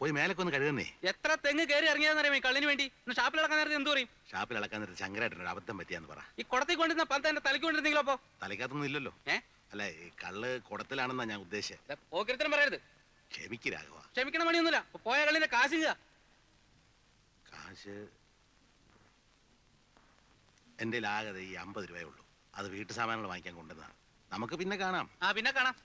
പോയി മേലൊക്കെ ഒന്ന് കഴുകുന്നേ. എത്ര തെങ്ങ് കയറി ഇറങ്ങിയാന്നറിയാം കള്ളിന് വേണ്ടി. ഷാപ്പിൽ ഇളക്കാൻ നേരത്തെ എന്ത് പറയും? ഷാപ്പിൽ ഇളക്കാൻ നേരത്തെ ശങ്കരായിട്ടൊരു അബദ്ധം പറ്റിയാന്ന് പറ. ഈ കുടത്തിൽ കൊണ്ടിരുന്ന പലത്തെ എന്റെ തലയ്ക്ക് കൊണ്ടിരുന്നെങ്കിലോ? അപ്പോ തലയ്ക്കകത്തൊന്നും ഇല്ലല്ലോ. അല്ല, ഈ കള്ള് കുടത്തിലാണെന്നാ ഞാൻ ഉദ്ദേശിച്ചത്. ഓരോരുത്തരും പറയരുത്. ക്ഷമിക്ക് രാഘവ. ക്ഷമിക്കണ പണിയൊന്നുമില്ല. പോയ കള്ളിന്റെ കാശ് കാശ് എന്റെ ആകെ ഈ 50 രൂപയേ ഉള്ളൂ. അത് വീട്ടു സാമാനങ്ങൾ വാങ്ങിക്കാൻ കൊണ്ടുവന്നതാണ്. നമുക്ക് പിന്നെ കാണാം. പിന്നെ കാണാം.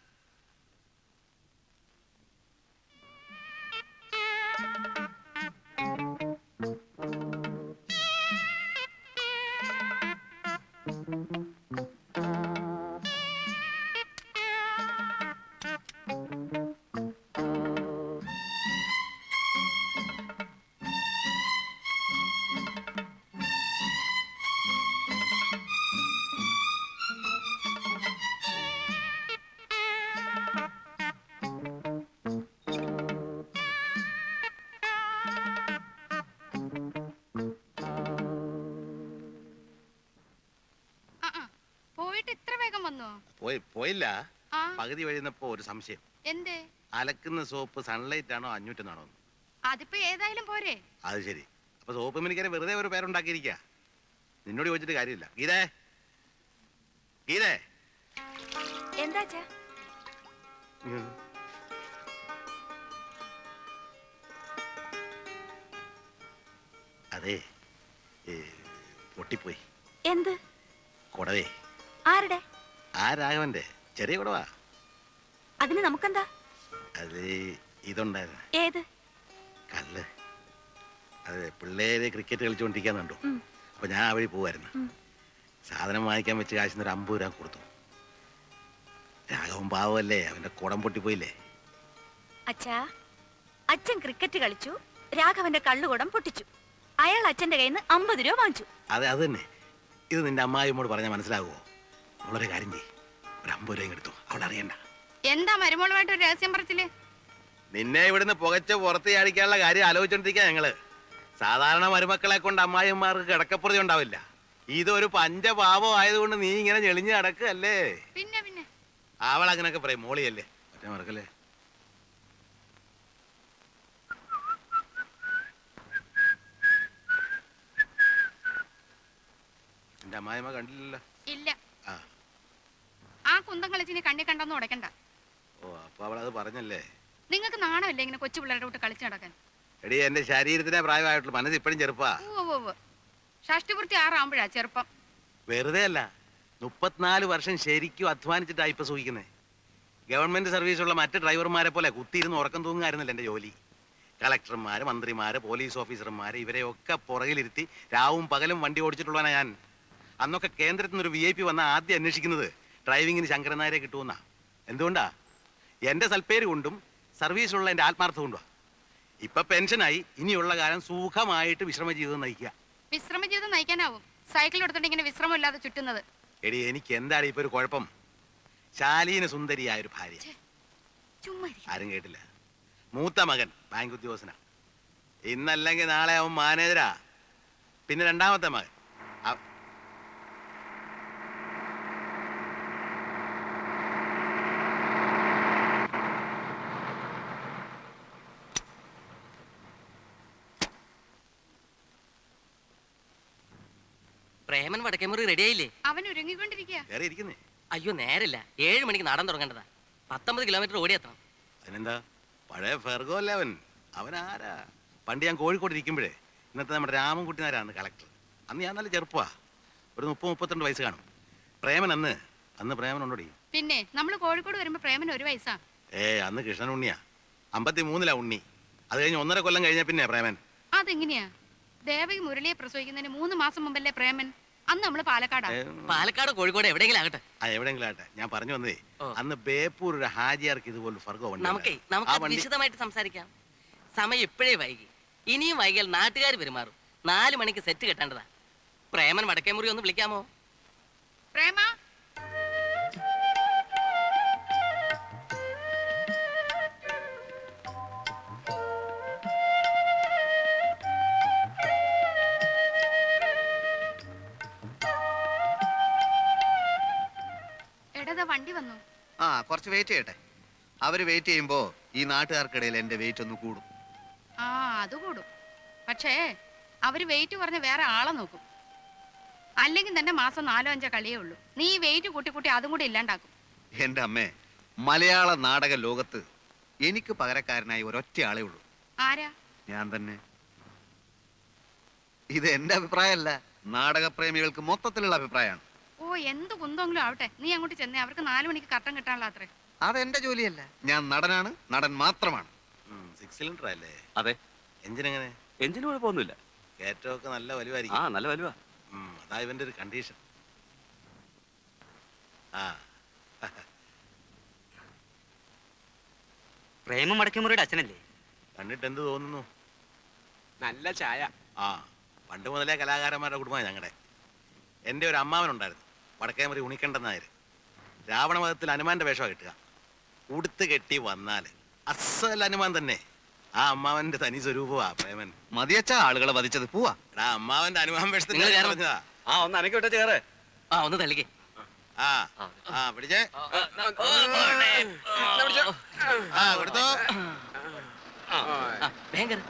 പോയില്ല. പകുതി വഴിയുന്നപ്പോ ഒരു സംശയം. എന്തേ? അലക്കുന്ന സോപ്പ് സൺലൈറ്റ് ആണോ 500 ആണോ? അതിപ്പോ ഏതായാലും പോരെ. അത് ശരി. അപ്പൊ സോപ്പ് മിനിക്കാരെ വെറുതെ ഒരു പേരുണ്ടാക്കിയിരിക്കുക. നിന്നോട് ചോദിച്ചിട്ട് കാര്യമില്ല. ഗീതേ, ഗീതേ, എന്താ? അതെ, പൊട്ടിപ്പോയി. എന്ത് കുടവേ? ആരുടെ? ആ രാഘവന്റെ ചെറിയ കുടവാ. അതിന് നമുക്കെന്താ? അത് ഇതുണ്ടായിരുന്നു. ഏത് കല്ല്? അതെ, പിള്ളേര് ക്രിക്കറ്റ് കളിച്ചുകൊണ്ടിരിക്കാന്നുണ്ടോ. അപ്പൊ ഞാൻ ആ വഴി പോവായിരുന്നു. സാധനം വാങ്ങിക്കാൻ വെച്ച് കാശിന്ന് ഒരു 50 രൂപ കൊടുത്തു. രാഘവൻ പാവല്ലേ, അവന്റെ കുടം പൊട്ടിപ്പോയില്ലേ. അച്ഛാ, അച്ഛൻ ക്രിക്കറ്റ് കളിച്ചു, രാഘവന്റെ കള്ളുകുടം പൊട്ടിച്ചു. അയാൾ അച്ഛന്റെ കയ്യിൽ നിന്ന് 50 രൂപ വാങ്ങിച്ചു. അതെ, അത് തന്നെ. ഇത് നിന്റെ അമ്മായിയോട് പറഞ്ഞാൽ മനസ്സിലാകുമോ? അവളൊരു കാര്യം ചെയ്യ്, ഒരു 50 രൂപയും എടുത്തു. അവൾ അറിയണ്ട. എന്താ മരുമോളുമായിട്ട് ഒരു രഹസ്യം പറച്ചില്ലേ? നിന്നെ ഇവിടുന്ന് പുകച്ച് പുറത്ത് ചാടിക്കാനുള്ള കാര്യം ആലോചിച്ചോണ്ടിരിക്കുക ഞങ്ങള്. സാധാരണ മരുമക്കളെ കൊണ്ട് അമ്മായിമാർക്ക് കിടക്കപ്പുറതി ഉണ്ടാവില്ല. ഇതൊരു പഞ്ചപാപം ആയതുകൊണ്ട് നീ ഇങ്ങനെ ഞെളിഞ്ഞ് കിടക്കല്ലേ. പിന്നെ പിന്നെ അവൾ അങ്ങനൊക്കെ പറയും. മോളിയല്ലേ, ഒറ്റ മറക്കല്ലേ. എന്റെ അമ്മായിമ്മ കണ്ടില്ലല്ലോ. ഇല്ല. ആ കുന്തം കളിച്ചിന് കണ്ണി കണ്ടെന്ന് ഉടക്കണ്ട. ഓ, അപ്പൊ അവളത് പറഞ്ഞല്ലേ. നിങ്ങൾക്ക് നാണമില്ലേ ഇങ്ങനെ കൊച്ചു പിള്ളേരുടെ കൂട്ട് കളിച്ചു നടക്കാൻ? എടി, എന്റെ ശരീരത്തിനെ പ്രായമായിട്ടുള്ളൂ, മനസ്സ് ഇപ്പഴും ചെറുപ്പാ. ഷഷ്ടിപൂർത്തി 6 ആവുമ്പോഴാ ചെറുപ്പം. വെറുതെ അല്ല, 34 വർഷം ശരിക്കും അധ്വാനിച്ചിട്ടാ ഇപ്പൊ സൂഹിക്കുന്നേ. ഗവൺമെന്റ് സർവീസുള്ള മറ്റ് ഡ്രൈവർമാരെ പോലെ കുത്തിയിരുന്ന് ഉറക്കം തൂങ്ങായിരുന്നില്ല എന്റെ ജോലി. കളക്ടർമാര്, മന്ത്രിമാര്, പോലീസ് ഓഫീസർമാര്, ഇവരെയൊക്കെ പുറകിലിരുത്തി രാവും പകലും വണ്ടി ഓടിച്ചിട്ടുള്ളവനാ ഞാൻ. അന്നൊക്കെ കേന്ദ്രത്തിൽ നിന്നൊരു VIP വന്ന ആദ്യം അന്വേഷിക്കുന്നത് ഡ്രൈവിങ്ങിന് ശങ്കരൻ നായരെ കിട്ടുമെന്നാ. എന്തുകൊണ്ടാ? എന്റെ സൽപ്പേര് കൊണ്ടും സർവീസുള്ള എന്റെ ആത്മാർത്ഥം കൊണ്ടുവാ. ഇപ്പൊ പെൻഷനായി, ഇനിയുള്ള കാലം സുഖമായിട്ട് വിശ്രമ ജീവിതം നയിക്കുക. വിശ്രമ ജീവിതം നയിക്കാനാവും സൈക്കിൾ എടുത്തിട്ട് ഇങ്ങനെ വിശ്രമം ഇല്ലാതെ ചുറ്റുന്നത്? എടി, എനിക്ക് എന്താണ് ഇപ്പൊ ഒരു കുഴപ്പം? ശാലീന സുന്ദരിയായ ഒരു ഭാര്യ. ആരും കേട്ടില്ല. മൂത്ത മകൻ ബാങ്ക് ഉദ്യോഗസ്ഥനാ. ഇന്നല്ലെങ്കിൽ നാളെ അവൻ മാനേജരാ. പിന്നെ രണ്ടാമത്തെ മകൻ പ്രേമൻ വടക്കേമുറി റെഡി ആയില്ലേ? അവൻ ഒരുങ്ങിക്കൊണ്ടിരിക്കുക. അയ്യോ, നേരില്ല. 7 മണിക്ക് നടൻ തുടങ്ങേണ്ടതാ. 19 കിലോമീറ്റർ ഓടിയെത്തണം. അതിനെന്താ, പഴയ ഫെർഗോ അല്ലേ അവൻ. അവനാരാ? പണ്ട് ഞാൻ കോഴിക്കോട് ഇരിക്കുമ്പോഴേ ഇന്നത്തെ നമ്മുടെ രാമൻകുട്ടി നായരാണ് കളക്ടർ. അന്ന് ഞാൻ നല്ല ചെറുപ്പമാ, ഒരു 30-32 വയസ്സ് കാണും. പ്രേമൻ അന്ന് പ്രേമൻ ഉണ്ടോടി? പിന്നെ നമ്മൾ കോഴിക്കോട് വരുമ്പോ പ്രേമൻ 1 വയസ്സാ. അന്ന് കൃഷ്ണൻ ഉണ്ണിയാ. 53 ഉണ്ണി. അത് കഴിഞ്ഞ് 1.5 കൊല്ലം കഴിഞ്ഞ പിന്നെ പ്രേമൻ. അതെങ്ങനെയാ? ദേവകി മുരളിയെ പ്രസവിക്കുന്നതിന് 3 മാസം മുമ്പല്ലേ പ്രേമൻ? അന്ന് നമ്മള് പാലക്കാട് കോഴിക്കോട് എവിടെയെങ്കിലും ആകട്ടെ. എവിടെയെങ്കിലും ആകട്ടെ. ഞാൻ പറഞ്ഞു വന്നേ, അന്ന് ബേപ്പൂർ ഒരു ഹാജിയാർക്ക് ഇതുപോലെ ഫർഗോ നമുക്ക് വിശദമായിട്ട് സംസാരിക്കാം. സമയം ഇപ്പോഴേ വൈകി. ഇനിയും വൈകിയാൽ നാട്ടുകാർ പെരുമാറും. 4 മണിക്ക് സെറ്റ് കെട്ടേണ്ടതാ. പ്രേമൻ വടക്കേമുറി ഒന്ന് വിളിക്കാമോ? പ്രേമ, വണ്ടി വന്നു. കുറച്ച് വെയിറ്റ് ചെയ്യട്ടെ. അവര് വെയിറ്റ് ചെയ്യുമ്പോ ഈ നാട്ടുകാർക്കിടയിൽ എന്റെ വെയിറ്റ് ഒന്ന് കൂടും. അത് കൂടും. പക്ഷേ അവര് വെയിറ്റ് കുറഞ്ഞ വേറെ ആളെ നോക്കും. അല്ലെങ്കിൽ തന്നെ മാസം 4-5 കളിയേ ഉള്ളൂ. നീ ഈ വെയിറ്റ് കൂട്ടി കൂട്ടി അതും കൂടി ഇല്ലാണ്ടാക്കും. എന്റെ അമ്മേ, മലയാള നാടക ലോകത്ത് എനിക്ക് പകരക്കാരനായി ഒരൊറ്റ ആളേ ഉള്ളൂ. ആരാ? ഞാൻ തന്നെ. ഇത് എന്റെ അഭിപ്രായമല്ല, നാടകപ്രേമികൾക്ക് മൊത്തത്തിലുള്ള അഭിപ്രായമാണ്. ഓ, എന്ത് കുന്തെങ്കിലും ആവട്ടെ, നീ അങ്ങോട്ട് ചെന്നേ. അവർക്ക് 4 മണിക്ക് കട്ടൻ കിട്ടാനുള്ള അത്രേ. അതെന്റെ ജോലിയല്ല. ഞാൻ നടനാണ്, നടൻ മാത്രമാണ്. 6 സിലിണ്ടർ അല്ലേ? അതെ. എഞ്ചിൻ എങ്ങനെ? എഞ്ചിന് കുഴപ്പമൊന്നുമില്ല. കയറ്റമൊക്കെ നല്ല ആ വലുവായിരിക്കും. നല്ല വലുവാ. അതാ ഇവന്റെ ഒരു കണ്ടീഷൻ. ആ പ്രേമ മടക്കമുറിയുടെ അച്ഛനല്ലേ? കണ്ടിട്ട് എന്ത് തോന്നുന്നു? നല്ല ചായ. ആ, പണ്ട് മുതലേ കലാകാരന്മാരുടെ കുടുംബമാണ് ഞങ്ങളുടെ. എൻ്റെ ഒരു അമ്മാവനുണ്ടായിരുന്നു, വടക്കേമുറി ഉണിക്കണ്ടൻ നായർ. രാവണവധത്തിൽ ഹനുമാന്റെ വേഷം കിട്ടുക. ഉടുത്ത് കെട്ടി വന്നാൽ അസൽ ഹനുമാൻ തന്നെ. ആ അമ്മാവന്റെ തനി സ്വരൂപമാ പ്രേമൻ. മതിയച്ച ആളുകളെ വധിച്ചത്. പോവാ. എടാ, അമ്മാവന്റെ ഹനുമാൻ വേഷത്തിൽ നിങ്ങൾ കയറണം. പറഞ്ഞതാ. ആ ഒന്ന് അനക്കി വിട്ട ചേറെ. ആ ഒന്ന് തള്ളിക്കേ. ആ ആ പിടിച്ചേ. ആ കൊടുത്തോ. ഭയങ്കര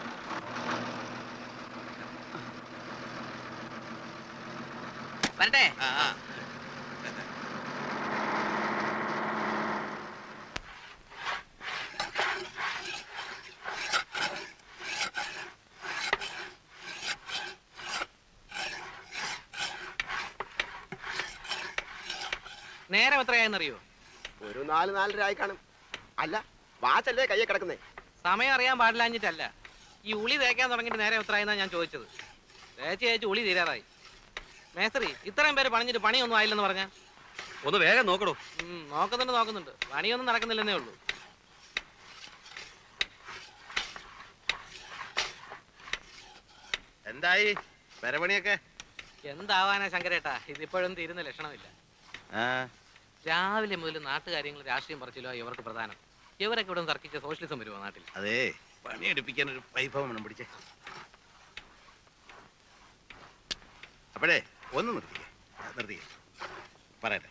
വരട്ടെ. ആ ആ നേരം എത്രയായെന്നറിയോ? ഒരു 4-4:30 ആയി കാണും. അല്ല, വാച്ചല്ലേ കയ്യെ കിടക്കുന്നേ? സമയം അറിയാൻ പാടില്ലാഞ്ഞിട്ടല്ല. ഈ ഉളി തേക്കാൻ തുടങ്ങിയിട്ട് നേരം എത്രയായെന്നാ ഞാൻ ചോദിച്ചത്. തേച്ച് ഉളി തീരാറായി. മേസ്ത്രി, ഇത്രയും പേര് പണിഞ്ഞിട്ട് പണിയൊന്നും ആയില്ലെന്ന് പറഞ്ഞാ? ഒന്ന് വേഗം നോക്കണോ. നോക്കുന്നുണ്ട്. പണിയൊന്നും നടക്കുന്നില്ലെന്നേ ഉള്ളൂ. എന്തായി പെരപണിയൊക്കെ? എന്താവാനാ ശങ്കരേട്ടാ, ഇതിപ്പോഴും തീരുന്ന ലക്ഷണമില്ല. രാവിലെ മുതൽ നാട്ടുകാര്യങ്ങൾ രാഷ്ട്രീയം പറിച്ചില്ലോ ഇവർക്ക് പ്രധാനം. ഇവരൊക്കെ ഇവിടെ തർക്കിച്ച സോഷ്യലിസം വരുമോ നാട്ടിൽ? അതെ, പണിയെടുപ്പിക്കാൻ ഒരു വൈഭവം വേണം. പിടിച്ചേ. അപ്പോഴേ ഒന്ന് നിർത്തിക്കേ. പറയട്ടെ,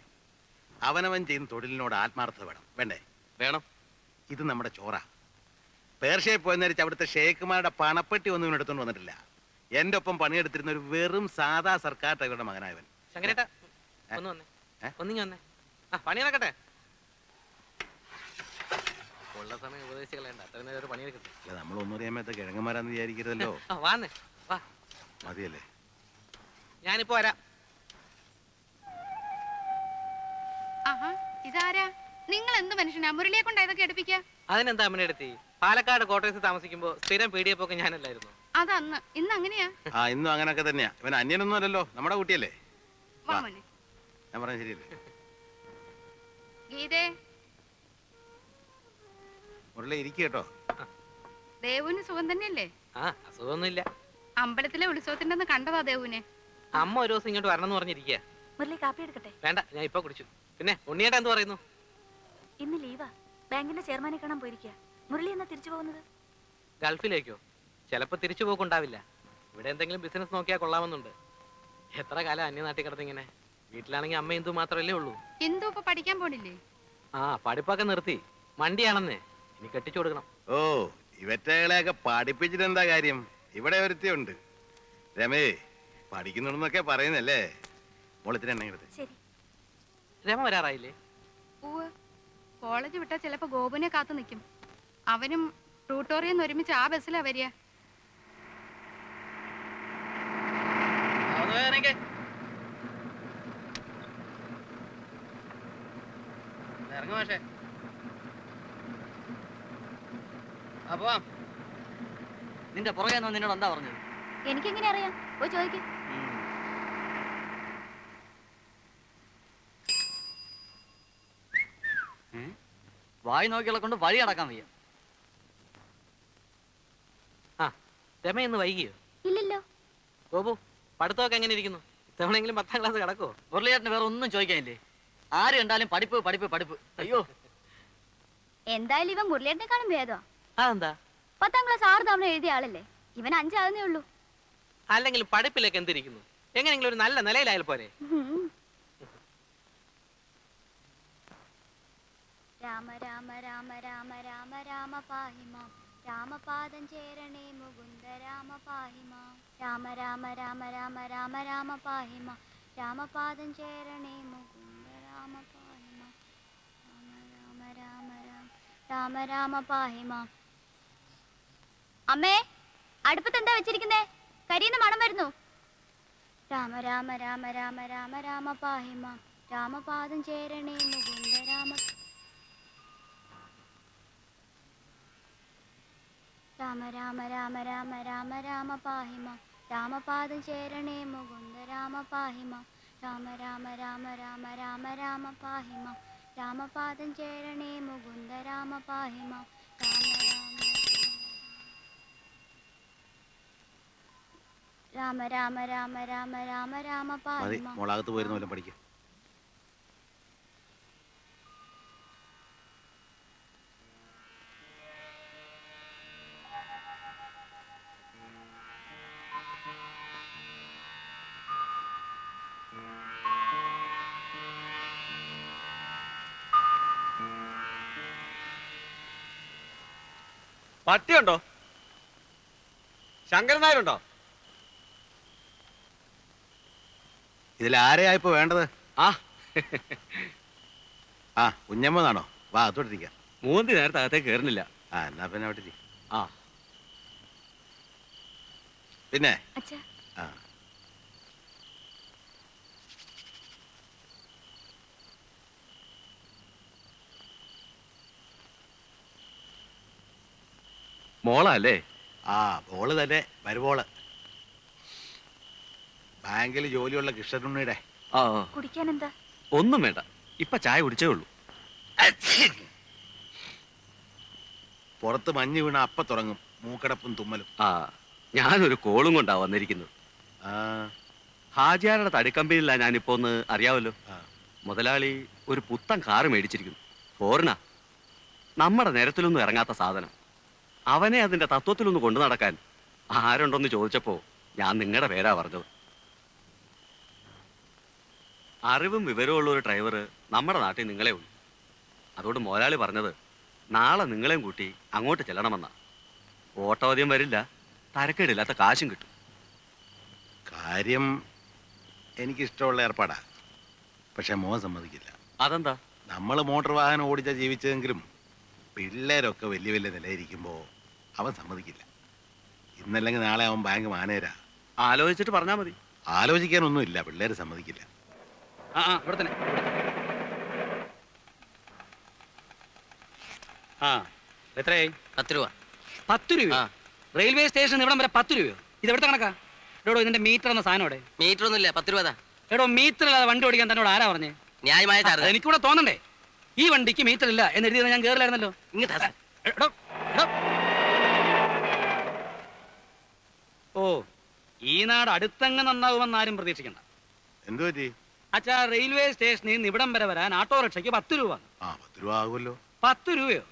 അവനവൻ ചെയ്യുന്ന തൊഴിലിനോട് ആത്മാർത്ഥത വേണ്ടേ? വേണം. ഇത് നമ്മുടെ ചോറ. പേർഷ്യയിൽ പോയി നേരിച്ച് അവിടുത്തെ ഷേഖുമാരുടെ പണപ്പെട്ടി ഒന്നും ഇവനെടുത്തോണ്ട് വന്നിട്ടില്ല. എന്റെ ഒപ്പം പണിയെടുത്തിരുന്ന ഒരു വെറും സാധാ സർക്കാർ ഡ്രൈവറുടെ മകനായവൻ. ശങ്കരേട്ടാ, ഒന്ന് വന്നേ. ഒന്നിങ്ങി വന്നേ. പണി നടക്കട്ടെ. ഉള്ള സമയം ഉപദേശികളേണ്ട. അത്ര നേരം പണിയെടുക്കട്ടെ. അല്ല, നമ്മൾ ഒന്നും അറിയാമത്തെ കിഴങ്ങന്മാരാന്ന് വിചാരിക്കരുതല്ലോ. വാന്നേ, വാ. മതിയല്ലേ? ഞാനിപ്പോ വരാം. ആഹാ, ഇതാരാ? നിങ്ങൾ എന്ത് മനുഷ്യനാ? മുരളിയെ കൊണ്ട് ഇതൊക്കെ എടുപ്പിക്ക? അതിനെന്താ അമ്മനെടുത്തി? പാലക്കാട് കോട്ടയത്ത് താമസിക്കുമ്പോ സ്ഥിരം പീഡിയപ്പൊക്കെ ഞാനല്ലായിരുന്നു. അതന്ന്. ഇന്ന് അങ്ങനെയാ? ആ, ഇന്നും അങ്ങനൊക്കെ തന്നെയാ. ഇവൻ അന്യനൊന്നും അല്ലല്ലോ, നമ്മുടെ കുട്ടിയല്ലേ. വാ മോനെ. ഞാൻ പറഞ്ഞ ശരിയല്ലേ? ഗീതേ, മുരളി ഇരിക്കുക കേട്ടോ. ദേവുവിന് സുഖം തന്നെയല്ലേ? അസുഖമൊന്നുമില്ല. അമ്പലത്തിലെ ഉത്സവത്തിന്റെ അന്ന് കണ്ടതാ ദേവുവിനെ. അമ്മ ഒരു ദിവസം ഇങ്ങോട്ട് വരണം എന്ന് പറഞ്ഞിരിക്കുക. മുരളി കാപ്പി എടുക്കട്ടെ? വേണ്ട, ഞാൻ ഇപ്പൊ കുടിച്ചു. പിന്നെ ഉണ്ണിയേട്ടാ എന്ത് പറയുന്നു? ഇന്ന് ലീവാ. ബാങ്കിന്റെ ചെയർമാനെ കാണാൻ പോയിരിക്കുക. മുരളി എന്നാ തിരിച്ചു പോകുന്നത്? ഗൾഫിലേക്കോ? ചിലപ്പോ തിരിച്ചു പോക്കുണ്ടാവില്ല. ഇവിടെ എന്തെങ്കിലും ബിസിനസ് നോക്കിയാൽ കൊള്ളാമെന്നുണ്ട്. എത്ര കാലം അന്യനാട്ടിൽ കിടന്നിങ്ങനെ. വീട്ടിലാണെങ്കിൽ അമ്മ ഇന്ദു മാത്രമല്ലേ ഉള്ളൂ. ഇന്ദു ഇപ്പൊ പഠിക്കാൻ പോണില്ലേ? പഠിപ്പൊക്കെ നിർത്തി. മണ്ടിയാണെന്നേ. ഇനി കെട്ടിച്ചു കൊടുക്കണം. ഓ, ഇവറ്റകളെയൊക്കെ പഠിപ്പിച്ചിട്ട് എന്താ കാര്യം? ഇവിടെ ഒരുത്തിയുണ്ട്, രമേ. പഠിക്കുന്നുണ്ടെന്നൊക്കെ പറയുന്നല്ലേ. മോളത്തിന് എണ്ണ എടുത്ത്. ശരി. രമ വരാറായില്ലേ? പൂവ് കോളേജ് വിട്ടാ ചിലപ്പോ ഗോപുനെ കാത്തു നിൽക്കും. അവനും ട്യൂട്ടോറിയെന്ന് ഒരുമിച്ച് ആ ബസ്സിലാ വരിക. ഇറങ്ങും പക്ഷേ. നിന്റെ പുറകെ നിന്നോട് എന്താ പറഞ്ഞത്? എനിക്കെങ്ങനെ അറിയാം? പോയി ചോദിക്കും. വായി നോക്കികളെ കൊണ്ട് വഴി അടക്കാൻ വയ്യ. രമ ഇന്ന് വൈകിയോ? ഇല്ലല്ലോ. ഗോപു, പഠിത്തമൊക്കെ എങ്ങനെ ഇരിക്കുന്നു? ഇത്തവണെങ്കിലും 10ാം ക്ലാസ് കിടക്കോ? മുരളിയേട്ടന് വേറെ ഒന്നും ചോദിക്കാനില്ലേ? ആര് കണ്ടാലും പഠിപ്പ്. അയ്യോ, എന്തായാലും ഇവൻ മുരളിയേട്ടനെക്കാളും ഭേദമാ. അതെന്താ? 10ാം ക്ലാസ് 6 തവണ എഴുതിയ ആളല്ലേ. ഇവൻ 5 ആകുന്നേ ഉള്ളൂ. അല്ലെങ്കിൽ പഠിപ്പിലേക്ക് എന്തിരിക്കുന്നു? എങ്ങനെയെങ്കിലും ഒരു നല്ല നിലയിലായാൽ പോരെ? രാമ രാമ രാമ രാമ രാമ രാമ പാഹി മാം രാമപാദം ചേരണേ മുകുന്ദ രാമ പാഹിമാ രാമ രാമ രാമ രാമ രാമ രാമ പാഹിമാ രാമപാദം ചേരണേ മുകുന്ദ രാമ പാഹിമാ രാമ രാമ രാമ രാമ രാമ രാമ പാഹിമാ. അമ്മേ, അടുപ്പത്ത് എന്താ വെച്ചിരിക്കുന്നേ? കരിയുന്ന മണം വരുന്നു. രാമ രാമ രാമ രാമ രാമ രാമ പാഹിമാ രാമപാദം ചേരണേ മുകുന്ദ രാമ രാമ രാമ രാമ രാമ രാമ രാമ പാഹിമാ രാമപാദം ചേരണേ മുകുന്ദ രാമ പാഹിമാ രാമ രാമ രാമ രാമ രാമ രാമ പാഹിമാ രാമപാദം ചേരണേ മുകുന്ദ രാമ പാഹിമാ രാമ രാമ രാമ രാമ രാമ രാമ മതി, പാഹിമാ. മോളകത്ത് പോയിരുന്ന പോലെ പഠിക്കും. പട്ടിയുണ്ടോ? ശങ്കരൻ നായരുണ്ടോ? ഇതിൽ ആരെയാ ഇപ്പൊ വേണ്ടത്? ആ ആ, കുഞ്ഞമ്മന്നാണോ? വാ, അതോട്ടിരിക്കാം. മൂന്തി നേരത്തെ അകത്തേക്ക് കയറുന്നില്ല. ആ, എന്നാ പിന്നെ അവിടെ ഇരി. ആ പിന്നെ അച്ഛാ, ആ, മോളാ അല്ലേ? ആ, ബോള് തന്നെ, വരുബോള്. ബാങ്കിൽ ജോലിയുള്ള കൃഷ്ണനുണ്ണിയുടെ. ആ കുടിക്കാൻ എന്താ? ഒന്നും വേണ്ട, ഇപ്പൊ ചായ കുടിച്ചേ ഉള്ളൂ. പുറത്ത് മഞ്ഞ് വീണ അപ്പ തുടങ്ങും മൂക്കടപ്പും തുമ്മലും. ആ ഞാനൊരു കോളും കൊണ്ടാ വന്നിരിക്കുന്നത്. ആ, ഹാജിയാരുടെ തടിക്കമ്പനിയില്ല ഞാനിപ്പോ ഒന്ന് അറിയാവല്ലോ. ആ. മുതലാളി ഒരു പുത്തൻ കാറ് മേടിച്ചിരിക്കുന്നു. ഫോറിനാ. നമ്മുടെ നിരത്തിലൊന്നും ഇറങ്ങാത്ത സാധനം. അവനെ അതിന്റെ തത്വത്തിലൊന്ന് കൊണ്ടു നടക്കാൻ ആരുണ്ടോന്ന് ചോദിച്ചപ്പോ ഞാൻ നിങ്ങളുടെ പേരാ പറഞ്ഞത്. അറിവും വിവരവും ഉള്ള ഒരു ഡ്രൈവർ നമ്മുടെ നാട്ടിൽ നിങ്ങളെ ഉള്ളൂ. അതുകൊണ്ട് മുതലാളി പറഞ്ഞത് നാളെ നിങ്ങളെയും കൂട്ടി അങ്ങോട്ട് ചെല്ലണമെന്നാ. ഓട്ടോ അധികം വരില്ല, തരക്കേടില്ലാത്ത കാശും കിട്ടും. കാര്യം എനിക്കിഷ്ടമുള്ള ഏർപ്പാടാ. പക്ഷെ മോൻ സമ്മതിക്കില്ല. അതെന്താ? നമ്മൾ മോട്ടോർ വാഹനം ഓടിച്ചാ ജീവിച്ചതെങ്കിലും പിള്ളേരൊക്കെ വലിയ വലിയ നിലയിരിക്കുമ്പോ അവൻ സമ്മതിക്കില്ല. ഇന്നല്ലെങ്കിൽ നാളെ അവൻ ബാങ്ക് മാനേജരാ. ആലോചിച്ചിട്ട് പറഞ്ഞാ മതി. ആലോചിക്കാനൊന്നുമില്ല, പിള്ളേര് സമ്മതിക്കില്ല. ആ ആ, ഇവിടെ തന്നെ. ആ, എത്രയായി? 10 രൂപ. 10 രൂപ? ആ. റെയിൽവേ സ്റ്റേഷൻ ഇവിടം വരെ 10 രൂപയോ? ഇത് എവിടുത്തെ കണക്കാ? എടോ, ഇതിന്റെ മീറ്റർ എന്ന സാധനം ഇവിടെ. മീറ്റർ ഒന്നുമില്ല, 10 രൂപ. എടോ, മീറ്റർ ഇല്ലാതെ വണ്ടി ഓടിക്കാൻ തന്നോട് ആരാ പറഞ്ഞേ? ന്യായമായ ചാർജ്. എനിക്കൂടെ തോന്നണ്ടേ? ഈ വണ്ടിക്ക് മീറ്റർ ഇല്ല എന്ന് എഴുതിയത് ഞാൻ കേറില്ലായിരുന്നല്ലോ. ഇങ്ങോട്ടാ. എടോ, എടോ. ഓ, ഈ നാട് അടുത്തങ്ങ് നന്നാവുമെന്ന് ആരും പ്രതീക്ഷിക്കണ്ട. എന്തു പറ്റി? അച്ഛാ, റെയിൽവേ സ്റ്റേഷനിൽ നിന്ന് ഇവിടം വരെ വരാൻ ഓട്ടോറിക്ഷയ്ക്ക് 10 രൂപ. ആ, 10 രൂപ ആകുമല്ലോ. 10 രൂപയോ?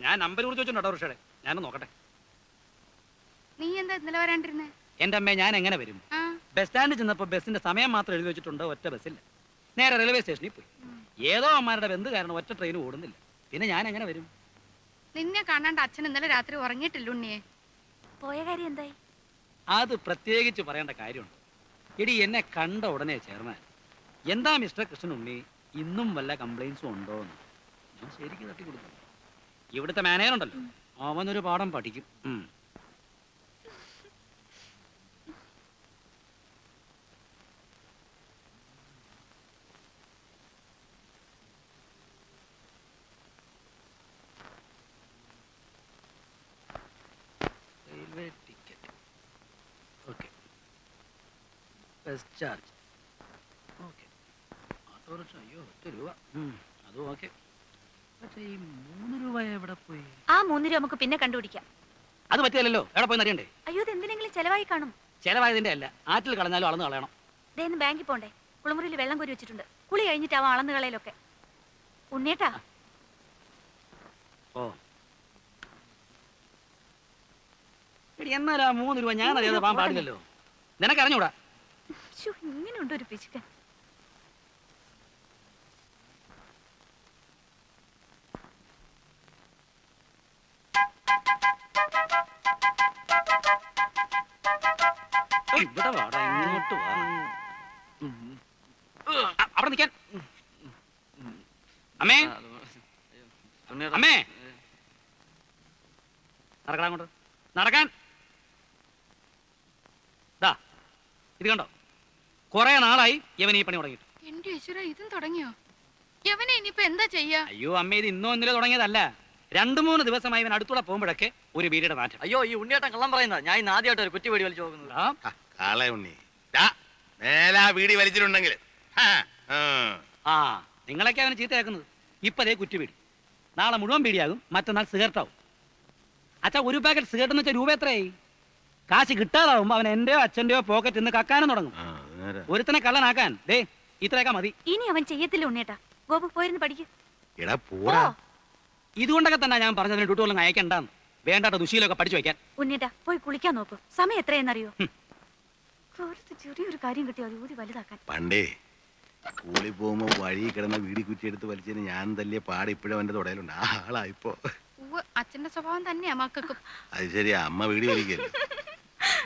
ഞാൻ നമ്പർ കുറിച്ച് വെച്ചിട്ടുണ്ട് ഓട്ടോറിക്ഷയുടെ. ഞാനൊന്ന് നോക്കട്ടെ. നീ എന്താ ഇന്നലെ വരാണ്ടിരുന്നേ? എന്റെ അമ്മേ, ഞാൻ എങ്ങനെ വരും? ആ, ബസ് സ്റ്റാൻഡിൽ ചെന്നപ്പോൾ ബസ്സിന്റെ സമയം മാത്രം എഴുതി വെച്ചിട്ടുണ്ട്, ഒറ്റ ബസ്സില്ല. നേരെ റെയിൽവേ സ്റ്റേഷനിൽ പോയി. ഏതോ അമ്മമാരുടെ ബന്ധു കാരണം ഒറ്റ ട്രെയിൻ ഓടുന്നില്ല. പിന്നെ ഞാൻ എങ്ങനെ വരും? നിന്നെ കാണാണ്ട് അച്ഛൻ ഇന്നലെ രാത്രി ഉറങ്ങിയിട്ടില്ല ഉണ്ണിയെ. പോയ കാര്യം എന്തായി? അത് പ്രത്യേകിച്ച് പറയേണ്ട കാര്യമുണ്ട്. എടി, എന്നെ കണ്ട ഉടനെ ചെയർമാൻ, എന്താ മിസ്റ്റർ കൃഷ്ണനുണ്ണി, ഇന്നും വല്ല കംപ്ലൈൻസും ഉണ്ടോ എന്ന് ഞാൻ ശരിക്കും തട്ടി കൊടുത്തു. ഇവിടുത്തെ മാനേജർ ഉണ്ടല്ലോ, അവനൊരു പാഠം പഠിക്കും. Railway ticket, okay. Bus charge, okay. Autorickshaw, അയ്യോ 10 രൂപ, അതും ഓക്കെ. പക്ഷേ ഈ 3 രൂപ എവിടെ പോയി? ആ 3 രൂപ നമുക്ക് പിന്നെ കണ്ടുപിടിക്കാം. അത് പറ്റിയല്ലോ, എവിടെ പോയി അറിയണ്ടേ? അയ്യോ, ഇത് എന്തിനെങ്കിലും ചെലവായി കാണും. ചെലവായതിന്റെ അല്ല, ആറ്റിൽ കളഞ്ഞാലും അളന്ന് കളയണം. ഇതേന്ന് ബാങ്കിൽ പോണ്ടേ? കുളിമുറിയിൽ വെള്ളം കോരി വെച്ചിട്ടുണ്ട്. കുളി കഴിഞ്ഞിട്ടാവും അളന്ന് കളയിലൊക്കെ. ഉണ്ണിയേട്ടാ, ഓ എടി, എന്നാലും ആ 3 രൂപ ഞാൻ അറിയാതെ പോകാൻ പാടില്ലല്ലോ. നിനക്കറിഞ്ഞൂടാ? ഇങ്ങനെയുണ്ട് ഒരു പിശുക്കൻ. ഇവിടെ വാടാ, ഇങ്ങോട്ട് വാ. അവിടെ നിൽക്കാൻ. അമ്മേ, അമ്മേ, നടക്കാൻ അങ്ങോട്ട്, നടക്കാൻ. ദാ ഇത് കണ്ടോ, കുറെ നാളായി യവൻ ഈ പണി തുടങ്ങിയിട്ട്. എന്റെ ഈശ്വര, ഇതും തുടങ്ങിയോ? യവനെ ഇനിയിപ്പോ എന്താ ചെയ്യാ? അയ്യോ അമ്മ, ഇത് ഇന്നോ ഇന്നലെ തുടങ്ങിയതല്ല. 2-3 ദിവസമായി ഇവൻ അടുത്തൂടെ പോകുമ്പോഴൊക്കെ ഒരു വീടിയുടെ നാറ്റം. അയ്യോ ഈ ഉണ്ണിയേട്ടൻ കള്ളം പറയുന്ന ഞാൻ ഇന്ന് ആദ്യമായിട്ട് ഒരു കുറ്റി വെടി വലിച്ചു പോകുന്നത്. ആ, കാളെ ഉണ്ണി മേലാ വീടി വലിച്ചിട്ടുണ്ടെങ്കിൽ ആ നിങ്ങളൊക്കെ അവന് ചീത്തയാക്കുന്നത്. ഇപ്പതേ കുറ്റിവീടി, നാളെ മുഴുവൻ പീടിയാകും, മറ്റന്നാൾ സിഗരറ്റ് ആവും. അച്ഛാ, ഒരു പാക്കറ്റ് സിഗരറ്റ് എന്ന് വെച്ചാൽ രൂപ എത്രയായി? കാശ് കിട്ടാതാവുമ്പോ അവൻ എന്റെയോ അച്ഛന്റെയോ പോക്കറ്റ് നിന്ന് കക്കാനും തുടങ്ങും. ഒരുത്തനെ കള്ളനാക്കാൻ ദേ ഇത്രയൊക്കെ മതി. ഇനി അവൻ ചെയ്യത്തില്ല ഉണ്ണേട്ടാ. ഗോപു പോയിരുന്നു പഠിക്കും. എടാ പോടാ. ഇതുകൊണ്ടൊക്കെ തന്നെ ഞാൻ പറഞ്ഞതിന് ഡ്യൂട്ടികളും അയക്കണ്ടെന്ന്. വേണ്ടാത്ത ദുശീലമൊക്കെ പഠിച്ചു വയ്ക്കാൻ. ഉണ്ണേട്ടാ പോയി കുളിക്കാൻ നോക്കൂ. സമയം എത്രയെന്നറിയോ? ചെറിയൊരു കാര്യം കിട്ടിയോ അത് ഊതി വലുതാക്കാൻ. പണ്ടേ സ്കൂളിൽ പോകുമ്പോ വഴി കിടന്ന വീടി കുറ്റിയെടുത്ത് വലിച്ചതിന് ഞാൻ തല്ലിയ പാട് ഇപ്പോഴും അവന്റെ തുടയിലുണ്ട്. ആ ആളാ ഇപ്പോ. അച്ഛന്റെ സ്വഭാവം തന്നെയാ മക്കൾക്കും. അത് ശരിയാ, അമ്മ വീടി വലിക്കല്ലോ.